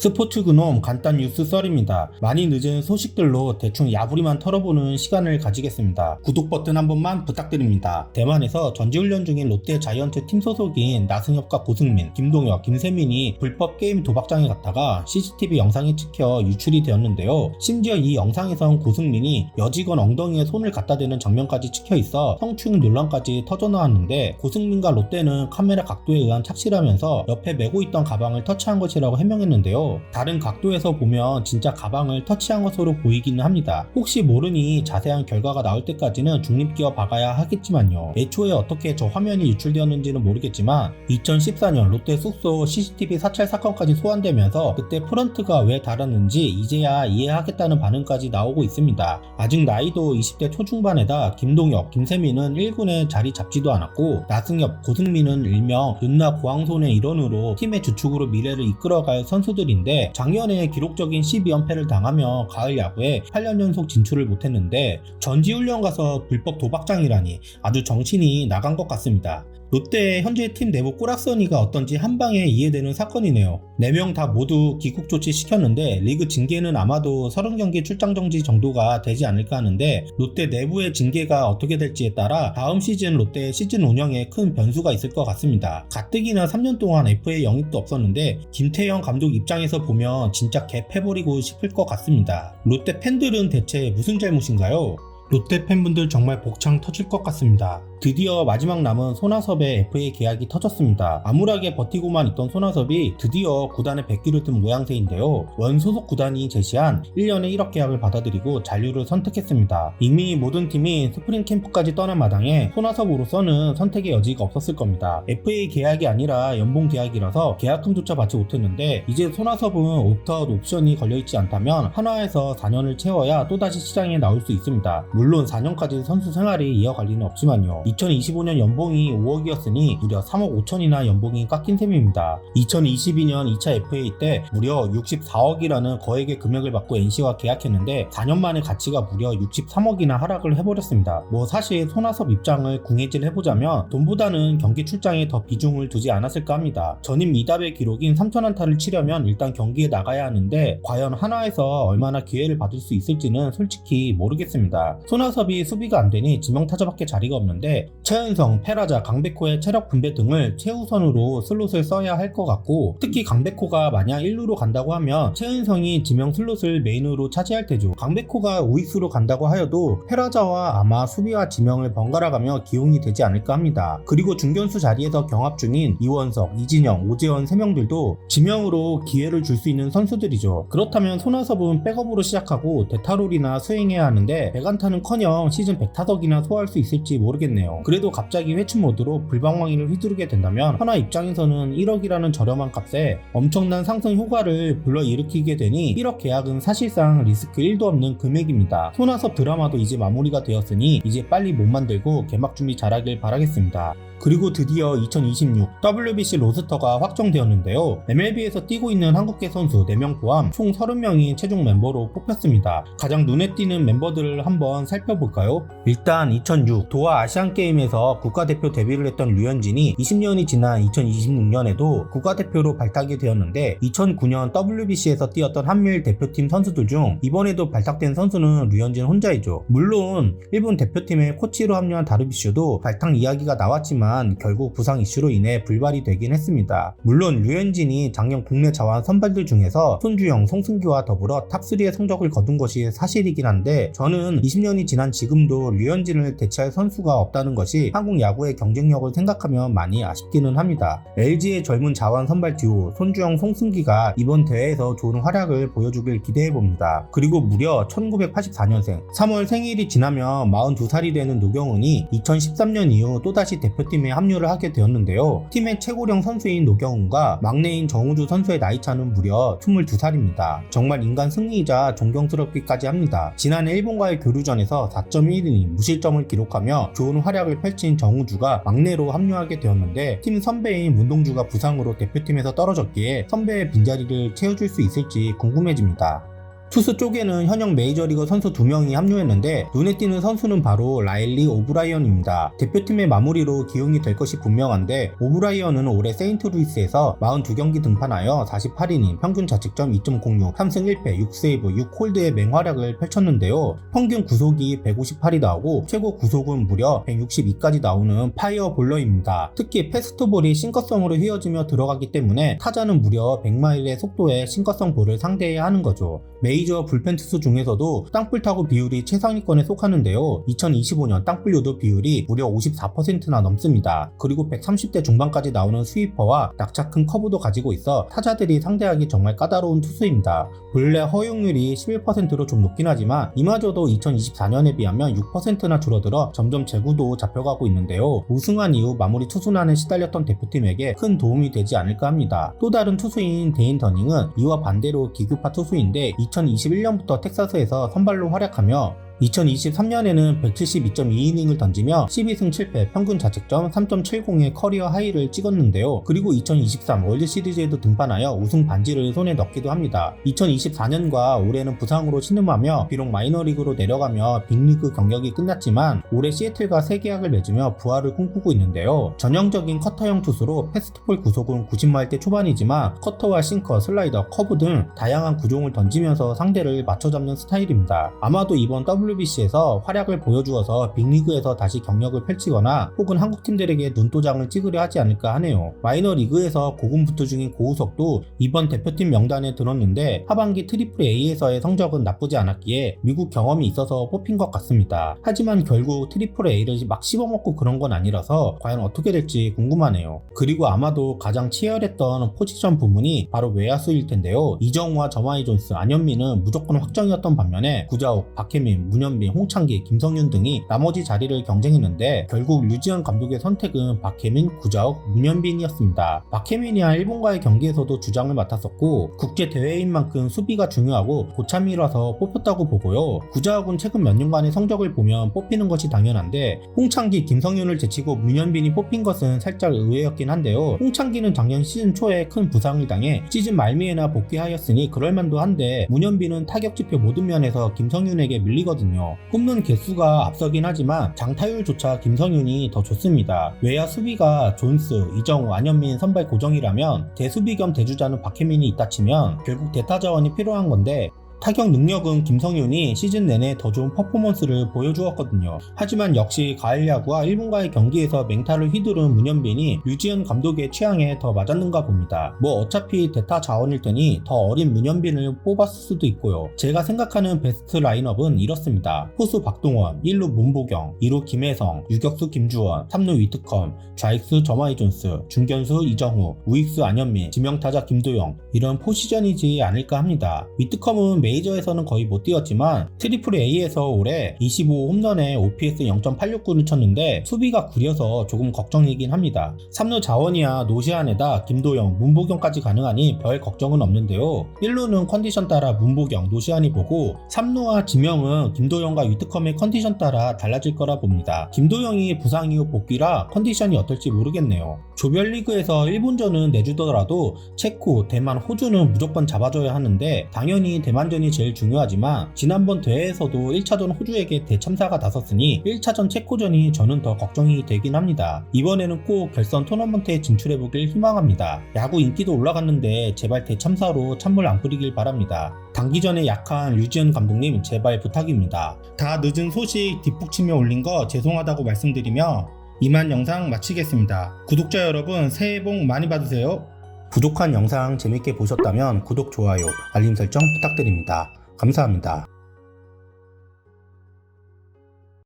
스포츠 그놈 간단 뉴스 썰입니다. 많이 늦은 소식들로 대충 야부리만 털어보는 시간을 가지겠습니다. 구독 버튼 한 번만 부탁드립니다. 대만에서 전지훈련 중인 롯데 자이언츠 팀 소속인 나승엽과 고승민, 김동혁, 김세민이 불법 게임 도박장에 갔다가 CCTV 영상이 찍혀 유출이 되었는데요. 심지어 이 영상에선 고승민이 여직원 엉덩이에 손을 갖다 대는 장면까지 찍혀 있어 성추행 논란까지 터져나왔는데, 고승민과 롯데는 카메라 각도에 의한 착시라면서 옆에 메고 있던 가방을 터치한 것이라고 해명했는데요. 다른 각도에서 보면 진짜 가방을 터치한 것으로 보이기는 합니다. 혹시 모르니 자세한 결과가 나올 때까지는 중립기어 박아야 하겠지만요. 애초에 어떻게 저 화면이 유출되었는지는 모르겠지만 2014년 롯데 숙소 CCTV 사찰 사건까지 소환되면서 그때 프런트가 왜 달았는지 이제야 이해하겠다는 반응까지 나오고 있습니다. 아직 나이도 20대 초중반에다 김동혁, 김세민은 1군에 자리 잡지도 않았고, 나승엽, 고승민은 일명 윤나 고항손의 일원으로 팀의 주축으로 미래를 이끌어갈 선수들인데, 작년에 기록적인 12연패를 당하며 가을 야구에 8년 연속 진출을 못했는데 전지훈련 가서 불법 도박장이라니 아주 정신이 나간 것 같습니다. 롯데 현재 팀 내부 꼬락서니가 어떤지 한방에 이해되는 사건이네요. 4명 다 모두 귀국 조치 시켰는데 리그 징계는 아마도 30경기 출장 정지 정도가 되지 않을까 하는데, 롯데 내부의 징계가 어떻게 될지에 따라 다음 시즌 롯데 시즌 운영에 큰 변수가 있을 것 같습니다. 가뜩이나 3년 동안 FA 영입도 없었는데 김태형 감독 입장에서 보면 진짜 개패버리고 싶을 것 같습니다. 롯데 팬들은 대체 무슨 잘못인가요? 롯데 팬분들 정말 복창 터질 것 같습니다. 드디어 마지막 남은 손아섭의 FA 계약이 터졌습니다. 암울하게 버티고만 있던 손아섭이 드디어 구단에 뱉기를 든 모양새인데요. 원 소속 구단이 제시한 1년에 1억 계약을 받아들이고 잔류를 선택했습니다. 이미 모든 팀이 스프링 캠프까지 떠난 마당에 손아섭으로서는 선택의 여지가 없었을 겁니다. FA 계약이 아니라 연봉 계약이라서 계약금조차 받지 못했는데, 이제 손아섭은 옵트아웃 옵션이 걸려있지 않다면 한화에서 4년을 채워야 또다시 시장에 나올 수 있습니다. 물론 4년까지 선수 생활이 이어갈 리는 없지만요. 2025년 연봉이 5억이었으니 무려 3억 5천이나 연봉이 깎인 셈입니다. 2022년 2차 FA 때 무려 64억이라는 거액의 금액을 받고 NC와 계약했는데 4년 만에 가치가 무려 63억이나 하락을 해버렸습니다. 사실 손아섭 입장을 궁예질 해보자면 돈보다는 경기 출장에 더 비중을 두지 않았을까 합니다. 전임 미답의 기록인 3,000안타를 치려면 일단 경기에 나가야 하는데 과연 한화에서 얼마나 기회를 받을 수 있을지는 솔직히 모르겠습니다. 손아섭이 수비가 안되니 지명타자밖에 자리가 없는데 최은성, 페라자, 강백호의 체력 분배 등을 최우선으로 슬롯을 써야 할 것 같고, 특히 강백호가 만약 1루로 간다고 하면 최은성이 지명 슬롯을 메인으로 차지할 테죠. 강백호가 우익수로 간다고 하여도 페라자와 아마 수비와 지명을 번갈아가며 기용이 되지 않을까 합니다. 그리고 중견수 자리에서 경합 중인 이원석, 이진영, 오재원 3명들도 지명으로 기회를 줄 수 있는 선수들이죠. 그렇다면 손아섭은 백업으로 시작하고 대타롤이나 수행해야 하는데 100안타는커녕 시즌 100타석이나 소화할 수 있을지 모르겠네요. 그래도 갑자기 회춘 모드로 불방망이를 휘두르게 된다면 하나 입장에서는 1억이라는 저렴한 값에 엄청난 상승 효과를 불러일으키게 되니 1억 계약은 사실상 리스크 1도 없는 금액입니다. 손아섭 드라마도 이제 마무리가 되었으니 이제 빨리 몸 만들고 개막 준비 잘하길 바라겠습니다. 그리고 드디어 2026 WBC 로스터가 확정되었는데요. MLB에서 뛰고 있는 한국계 선수 4명 포함 총 30명이 최종 멤버로 뽑혔습니다. 가장 눈에 띄는 멤버들을 한번 살펴볼까요? 일단 2006 도하 아시안게임에서 국가대표 데뷔를 했던 류현진이 20년이 지난 2026년에도 국가대표로 발탁이 되었는데, 2009년 WBC에서 뛰었던 한미일 대표팀 선수들 중 이번에도 발탁된 선수는 류현진 혼자이죠. 물론 일본 대표팀의 코치로 합류한 다르비슈도 발탁 이야기가 나왔지만 결국 부상 이슈로 인해 불발이 되긴 했습니다. 물론 류현진이 작년 국내 자완 선발들 중에서 손주영, 송승규와 더불어 탑3의 성적을 거둔 것이 사실이긴 한데, 저는 20년이 지난 지금도 류현진을 대체할 선수가 없다는 것이 한국 야구의 경쟁력을 생각하면 많이 아쉽기는 합니다. LG의 젊은 자완 선발 듀오 손주영, 송승기가 이번 대회에서 좋은 활약을 보여주길 기대해봅니다. 그리고 무려 1984년생 3월 생일이 지나면 42살이 되는 노경은이 2013년 이후 또다시 대표팀에 합류를 하게 되었는데요. 팀의 최고령 선수인 노경은과 막내인 정우주 선수의 나이차는 무려 22살입니다. 정말 인간 승리이자 존경스럽기까지 합니다. 지난해 일본과의 교류전에서 4.1이닝 무실점을 기록하며 좋은 활약을 펼친 정우주가 막내로 합류하게 되었는데, 팀 선배인 문동주가 부상으로 대표팀에서 떨어졌기에 선배의 빈자리를 채워줄 수 있을지 궁금해집니다. 투수 쪽에는 현역 메이저리거 선수 2명이 합류했는데 눈에 띄는 선수는 바로 라일리 오브라이언입니다. 대표팀의 마무리로 기용이 될 것이 분명한데 오브라이언은 올해 세인트루이스에서 42경기 등판하여 48이닝, 평균 자책점 2.06, 3승 1패, 6세이브, 6홀드의 맹활약을 펼쳤는데요. 평균 구속이 158이 나오고 최고 구속은 무려 162까지 나오는 파이어 볼러입니다. 특히 패스트볼이 싱커성으로 휘어지며 들어가기 때문에 타자는 무려 100마일의 속도의 싱커성 볼을 상대해야 하는 거죠. 메이저 불펜 투수 중에서도 땅볼 타구 비율이 최상위권에 속하는데요. 2025년 땅볼 유도 비율이 무려 54%나 넘습니다. 그리고 130대 중반까지 나오는 스위퍼와 낙차 큰 커브도 가지고 있어 타자들이 상대하기 정말 까다로운 투수입니다. 본래 허용률이 11%로 좀 높긴 하지만 이마저도 2024년에 비하면 6%나 줄어들어 점점 제구도 잡혀가고 있는데요. 우승한 이후 마무리 투수난에 시달렸던 대표팀에게 큰 도움이 되지 않을까 합니다. 또 다른 투수인 데인 더닝은 이와 반대로 기교파 투수인데 2021년부터 텍사스에서 선발로 활약하며 2023년에는 172.2이닝을 던지며 12승 7패, 평균 자책점 3.70의 커리어 하이를 찍었는데요. 그리고 2023 월드시리즈에도 등판하여 우승 반지를 손에 넣기도 합니다. 2024년과 올해는 부상으로 신음하며 비록 마이너리그로 내려가며 빅리그 경력이 끝났지만 올해 시애틀과 새 계약을 맺으며 부활을 꿈꾸고 있는데요. 전형적인 커터형 투수로 패스트볼 구속은 90마일대 초반이지만 커터와 싱커, 슬라이더, 커브 등 다양한 구종을 던지면서 상대를 맞춰잡는 스타일입니다. 아마도 이번 WBC에서 활약을 보여주어서 빅리그에서 다시 경력을 펼치거나 혹은 한국팀들에게 눈도장을 찍으려 하지 않을까 하네요. 마이너리그에서 고군분투 중인 고우석도 이번 대표팀 명단에 들었는데 하반기 트리플 A에서의 성적은 나쁘지 않았기에 미국 경험이 있어서 뽑힌 것 같습니다. 하지만 결국 트리플 A를 막 씹어먹고 그런 건 아니라서 과연 어떻게 될지 궁금하네요. 그리고 아마도 가장 치열했던 포지션 부문이 바로 외야수일 텐데요. 이정우와 저마이 존스, 안현민은 무조건 확정이었던 반면에 구자욱, 박혜민, 문현빈, 홍창기, 김성윤 등이 나머지 자리를 경쟁했는데 결국 류지현 감독의 선택은 박혜민, 구자욱, 문현빈이었습니다. 박혜민이야 일본과의 경기에서도 주장을 맡았었고 국제 대회인 만큼 수비가 중요하고 고참이라서 뽑혔다고 보고요. 구자욱은 최근 몇 년간의 성적을 보면 뽑히는 것이 당연한데 홍창기, 김성윤을 제치고 문현빈이 뽑힌 것은 살짝 의외였긴 한데요. 홍창기는 작년 시즌 초에 큰 부상을 당해 시즌 말미에나 복귀하였으니 그럴만도 한데 문현빈은 타격지표 모든 면에서 김성윤에게 밀리거든요. 홈런 개수가 앞서긴 하지만 장타율조차 김성윤이 더 좋습니다. 외야 수비가 존스, 이정우, 안현민 선발 고정이라면 대수비 겸 대주자는 박혜민이 있다 치면 결국 대타 자원이 필요한 건데 타격 능력은 김성윤이 시즌 내내 더 좋은 퍼포먼스를 보여주었거든요. 하지만 역시 가을 야구와 일본과의 경기에서 맹타를 휘두른 문현빈이 류지현 감독의 취향에 더 맞았는가 봅니다. 뭐 어차피 대타 자원일 테니 더 어린 문현빈을 뽑았을 수도 있고요. 제가 생각하는 베스트 라인업은 이렇습니다. 포수 박동원, 1루 문보경, 2루 김혜성, 유격수 김주원, 3루 위트컴, 좌익수 저마이 존스, 중견수 이정후, 우익수 안현민, 지명타자 김도영, 이런 포지션이지 않을까 합니다. 위트컴은 메이저에서는 거의 못 뛰었지만 트리플 A에서 올해 25홈런에 OPS 0.869를 쳤는데 수비가 구려서 조금 걱정이긴 합니다. 3루 자원이야 노시안에다 김도영, 문보경까지 가능하니 별 걱정은 없는데요. 1루는 컨디션 따라 문보경, 노시안이 보고 3루와 지명은 김도영과 위트컴의 컨디션 따라 달라질 거라 봅니다. 김도영이 부상 이후 복귀라 컨디션이 어떨지 모르겠네요. 조별리그에서 일본전은 내주더라도 체코, 대만, 호주는 무조건 잡아줘야 하는데 당연히 대만전이 제일 중요하지만 지난번 대회에서도 1차전 호주에게 대참사가 나섰으니 1차전 체코전이 저는 더 걱정이 되긴 합니다. 이번에는 꼭 결선 토너먼트에 진출해보길 희망합니다. 야구 인기도 올라갔는데 제발 대참사로 찬물 안 뿌리길 바랍니다. 단기전에 약한 류지현 감독님 제발 부탁입니다. 다 늦은 소식 뒷북치며 올린 거 죄송하다고 말씀드리며 이만 영상 마치겠습니다. 구독자 여러분 새해 복 많이 받으세요. 부족한 영상 재밌게 보셨다면 구독, 좋아요, 알림 설정 부탁드립니다. 감사합니다.